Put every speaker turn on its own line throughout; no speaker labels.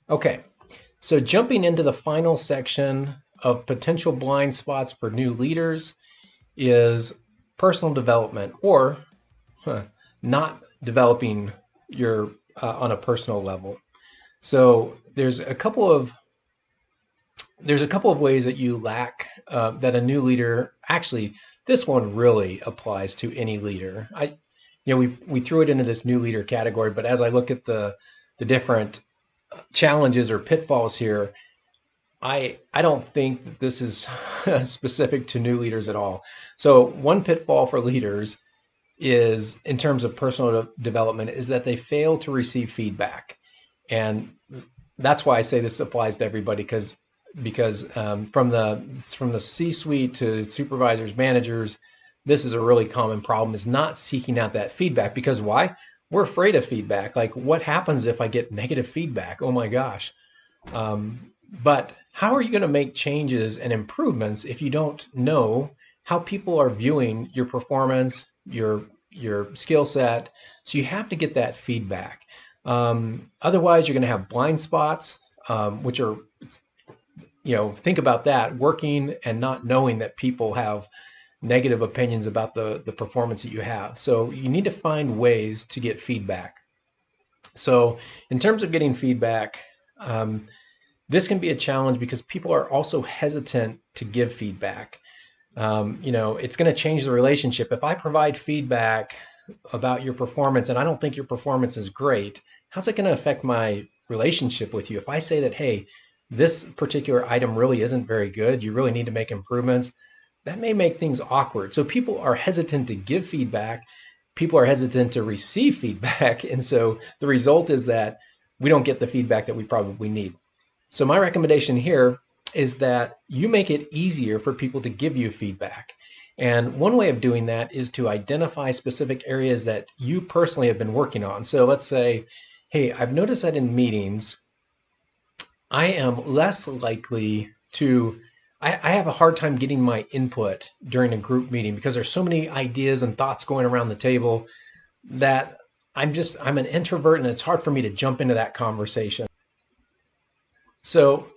Okay, so jumping into the final section of potential blind spots for new leaders is personal development or not developing your on a personal level. So there's a couple of ways that you lack that a new leader actually this one really applies to any leader. We threw it into this new leader category, but as I look at the different challenges or pitfalls here, I don't think that this is specific to new leaders at all. So one pitfall for leaders is in terms of personal development is that they fail to receive feedback. And that's why I say this applies to everybody because from the C-suite to supervisors, managers, this is a really common problem is not seeking out that feedback. Because why? We're afraid of feedback. Like, what happens if I get negative feedback? Oh my gosh. But how are you going to make changes and improvements if you don't know how people are viewing your performance, your skill set? So you have to get that feedback. Otherwise, you're going to have blind spots, which are, think about that, working and not knowing that people have negative opinions about the performance that you have. So you need to find ways to get feedback. So in terms of getting feedback, this can be a challenge because people are also hesitant to give feedback. It's going to change the relationship. If I provide feedback about your performance and I don't think your performance is great, how's it going to affect my relationship with you? If I say that, hey, this particular item really isn't very good, you really need to make improvements, that may make things awkward. So people are hesitant to give feedback. People are hesitant to receive feedback. And so the result is that we don't get the feedback that we probably need. So my recommendation here is that you make it easier for people to give you feedback. And one way of doing that is to identify specific areas that you personally have been working on. So let's say, hey, I've noticed that in meetings, I am less likely to, I have a hard time getting my input during a group meeting because there's so many ideas and thoughts going around the table that I'm an introvert and it's hard for me to jump into that conversation. So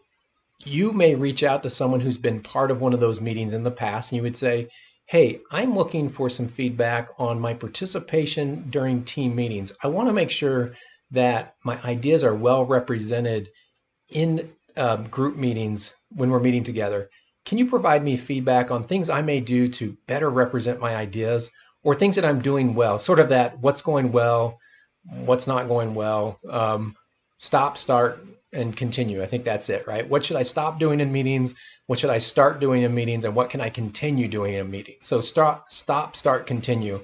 you may reach out to someone who's been part of one of those meetings in the past and you would say, hey, I'm looking for some feedback on my participation during team meetings. I want to make sure that my ideas are well represented in group meetings when we're meeting together. Can you provide me feedback on things I may do to better represent my ideas or things that I'm doing well? Sort of that what's going well, what's not going well, stop, start, and continue. I think that's it, right? What should I stop doing in meetings? What should I start doing in meetings? And what can I continue doing in meetings? So stop, start, continue.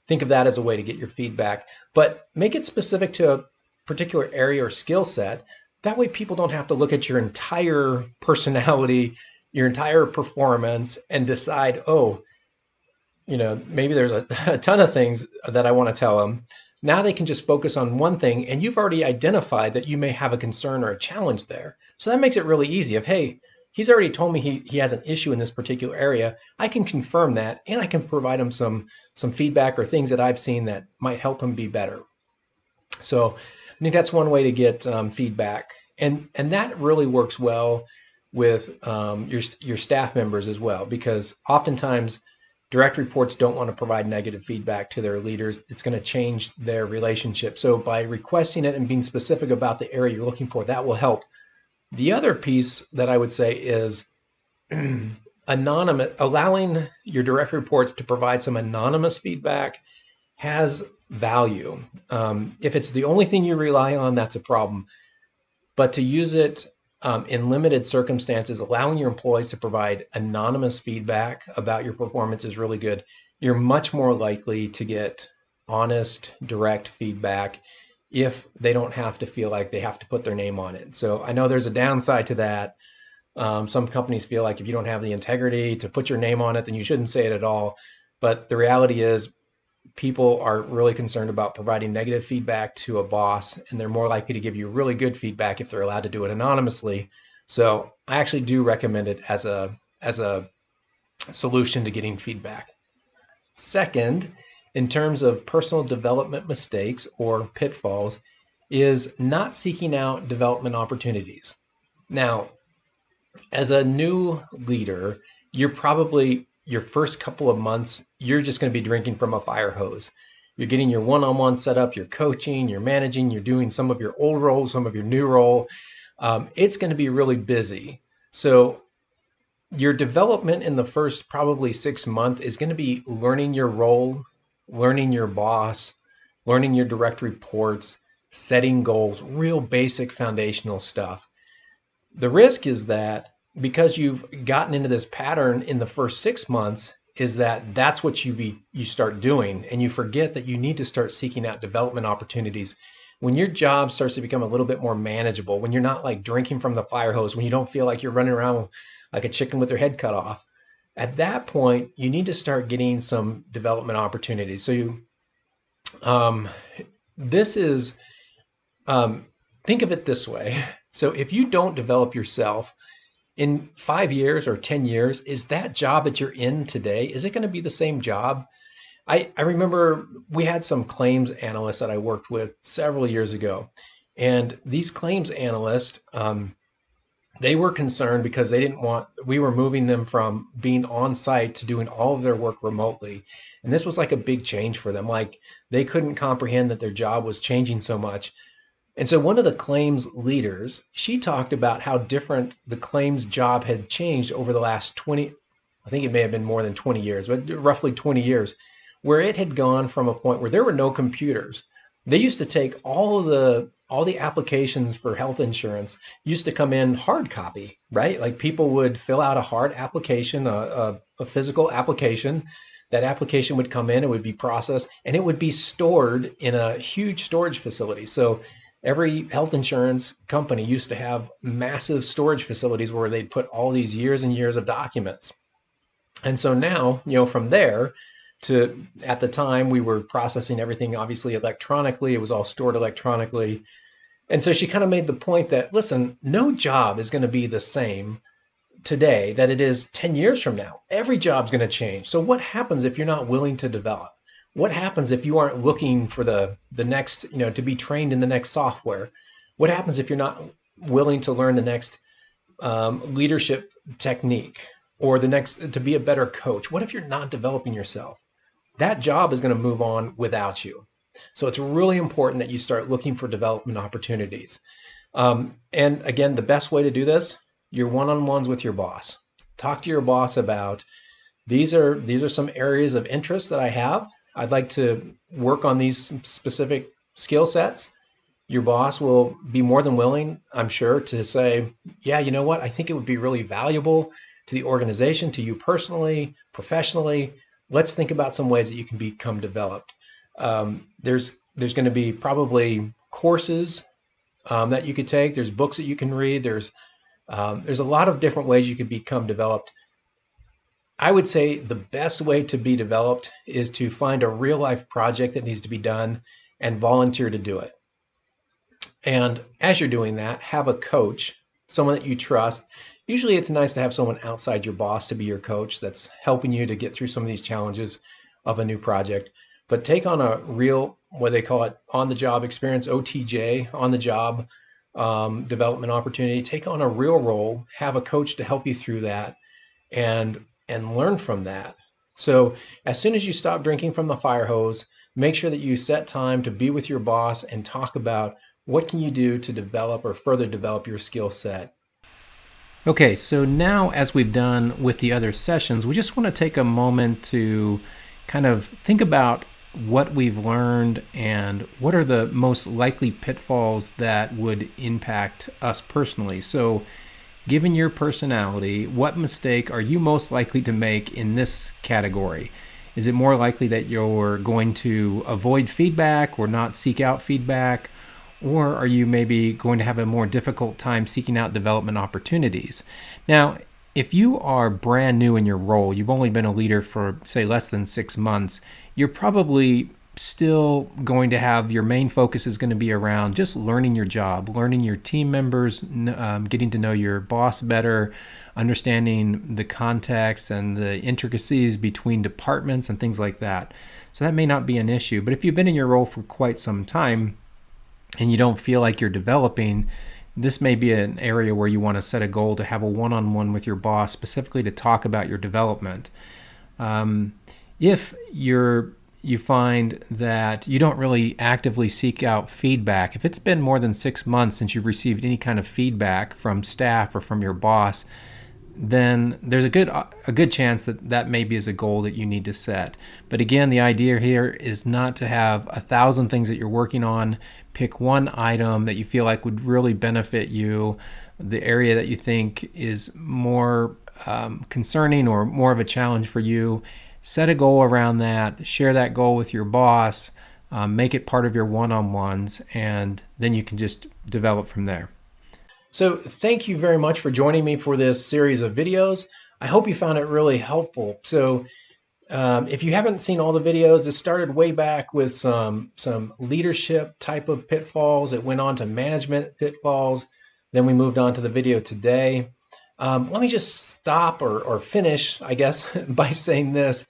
Think of that as a way to get your feedback, but make it specific to a particular area or skill set. That way people don't have to look at your entire personality, your entire performance and decide, oh, maybe there's a ton of things that I want to tell them. Now they can just focus on one thing, and you've already identified that you may have a concern or a challenge there. So that makes it really easy. If, hey, he's already told me he has an issue in this particular area, I can confirm that, and I can provide him some feedback or things that I've seen that might help him be better. So I think that's one way to get feedback, and that really works well with your staff members as well, because oftentimes direct reports don't want to provide negative feedback to their leaders. It's going to change their relationship. So by requesting it and being specific about the area you're looking for, that will help. The other piece that I would say is anonymous, allowing your direct reports to provide some anonymous feedback has value. If it's the only thing you rely on, that's a problem. But to use it in limited circumstances, allowing your employees to provide anonymous feedback about your performance is really good. You're much more likely to get honest, direct feedback if they don't have to feel like they have to put their name on it. So I know there's a downside to that. Some companies feel like if you don't have the integrity to put your name on it, then you shouldn't say it at all. But the reality is, people are really concerned about providing negative feedback to a boss, and they're more likely to give you really good feedback if they're allowed to do it anonymously. So I actually do recommend it as a solution to getting feedback. Second, in terms of personal development mistakes or pitfalls, is not seeking out development opportunities. Now, as a new leader, you're probably your first couple of months, you're just going to be drinking from a fire hose. You're getting your one-on-one set up, you're coaching, you're managing, you're doing some of your old role, some of your new role. It's going to be really busy. So your development in the first probably 6 months is going to be learning your role, learning your boss, learning your direct reports, setting goals, real basic foundational stuff. The risk is that because you've gotten into this pattern in the first 6 months, is that that's what you start doing, and you forget that you need to start seeking out development opportunities when your job starts to become a little bit more manageable, when you're not like drinking from the fire hose, when you don't feel like you're running around like a chicken with their head cut off. At that point, you need to start getting some development opportunities. So this is think of it this way. So if you don't develop yourself in 5 years or 10 years, is that job that you're in today, is it going to be the same job? I remember we had some claims analysts that I worked with several years ago. And these claims analysts, they were concerned because we were moving them from being on site to doing all of their work remotely. And this was like a big change for them. Like they couldn't comprehend that their job was changing so much. And so one of the claims leaders, she talked about how different the claims job had changed over the last 20, I think it may have been more than 20 years, but roughly 20 years, where it had gone from a point where there were no computers. They used to take all the applications for health insurance used to come in hard copy, right? Like people would fill out a hard application, a physical application. That application would come in, it would be processed, and it would be stored in a huge storage facility. So every health insurance company used to have massive storage facilities where they'd put all these years and years of documents. And so now, from there to, at the time, we were processing everything obviously electronically. It was all stored electronically. And so she kind of made the point that, listen, no job is going to be the same today that it is 10 years from now. Every job's going to change. So what happens if you're not willing to develop? What happens if you aren't looking for the next, to be trained in the next software? What happens if you're not willing to learn the next leadership technique or the next to be a better coach? What if you're not developing yourself? That job is going to move on without you. So it's really important that you start looking for development opportunities. And again, the best way to do this, your one-on-ones with your boss. Talk to your boss about these are some areas of interest that I have. I'd like to work on these specific skill sets. Your boss will be more than willing, I'm sure, to say, yeah, you know what? I think it would be really valuable to the organization, to you personally, professionally. Let's think about some ways that you can become developed. There's going to be probably courses that you could take. There's books that you can read. There's a lot of different ways you could become developed. I would say the best way to be developed is to find a real life project that needs to be done and volunteer to do it. And as you're doing that, have a coach, someone that you trust. Usually it's nice to have someone outside your boss to be your coach that's helping you to get through some of these challenges of a new project. But take on a real, what they call it, on-the-job experience, OTJ, on-the-job development opportunity. Take on a real role, have a coach to help you through that, and learn from that. So as soon as you stop drinking from the fire hose, make sure that you set time to be with your boss and talk about what can you do to develop or further develop your skill set. Okay, so now as we've done with the other sessions, we just want to take a moment to kind of think about what we've learned and what are the most likely pitfalls that would impact us personally. So given your personality, what mistake are you most likely to make in this category? Is it more likely that you're going to avoid feedback or not seek out feedback? Or are you maybe going to have a more difficult time seeking out development opportunities? Now, if you are brand new in your role, you've only been a leader for, say, less than 6 months, you're probably still going to have your main focus is going to be around just learning your job, learning your team members, getting to know your boss better, understanding the context and the intricacies between departments and things like that. So that may not be an issue. But if you've been in your role for quite some time,
and you don't feel like you're developing, this may be an area where you want to set a goal to have a one-on-one with your boss specifically to talk about your development. If you find that you don't really actively seek out feedback, if it's been more than 6 months since you've received any kind of feedback from staff or from your boss, then there's a good chance that that maybe is a goal that you need to set. But again, the idea here is not to have 1,000 things that you're working on. Pick one item that you feel like would really benefit you, the area that you think is more concerning or more of a challenge for you. Set a goal around that, share that goal with your boss, make it part of your one-on-ones, and then you can just develop from there.
So thank you very much for joining me for this series of videos. I hope you found it really helpful. So if you haven't seen all the videos, it started way back with some leadership type of pitfalls. It went on to management pitfalls. Then we moved on to the video today. Let me just stop or finish, I guess, by saying this.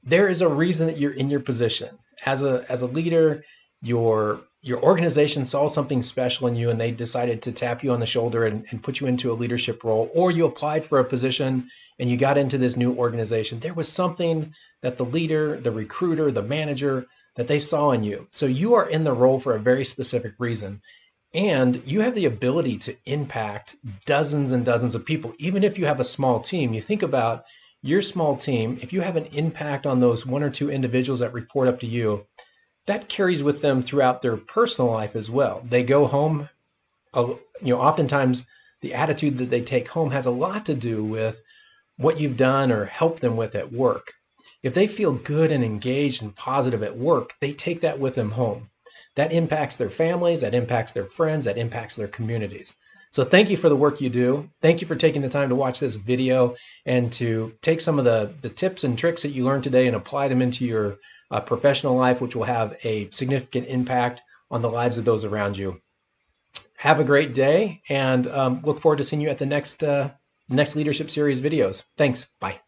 There is a reason that you're in your position. As a leader, your organization saw something special in you and they decided to tap you on the shoulder and put you into a leadership role, or you applied for a position and you got into this new organization. There was something that the leader, the recruiter, the manager, that they saw in you. So you are in the role for a very specific reason. And you have the ability to impact dozens and dozens of people, even if you have a small team. You think about your small team, if you have an impact on those one or two individuals that report up to you, that carries with them throughout their personal life as well. They go home, oftentimes the attitude that they take home has a lot to do with what you've done or helped them with at work. If they feel good and engaged and positive at work, they take that with them home. That impacts their families, that impacts their friends, that impacts their communities. So thank you for the work you do. Thank you for taking the time to watch this video and to take some of the tips and tricks that you learned today and apply them into your professional life, which will have a significant impact on the lives of those around you. Have a great day and look forward to seeing you at the next Leadership Series videos. Thanks. Bye.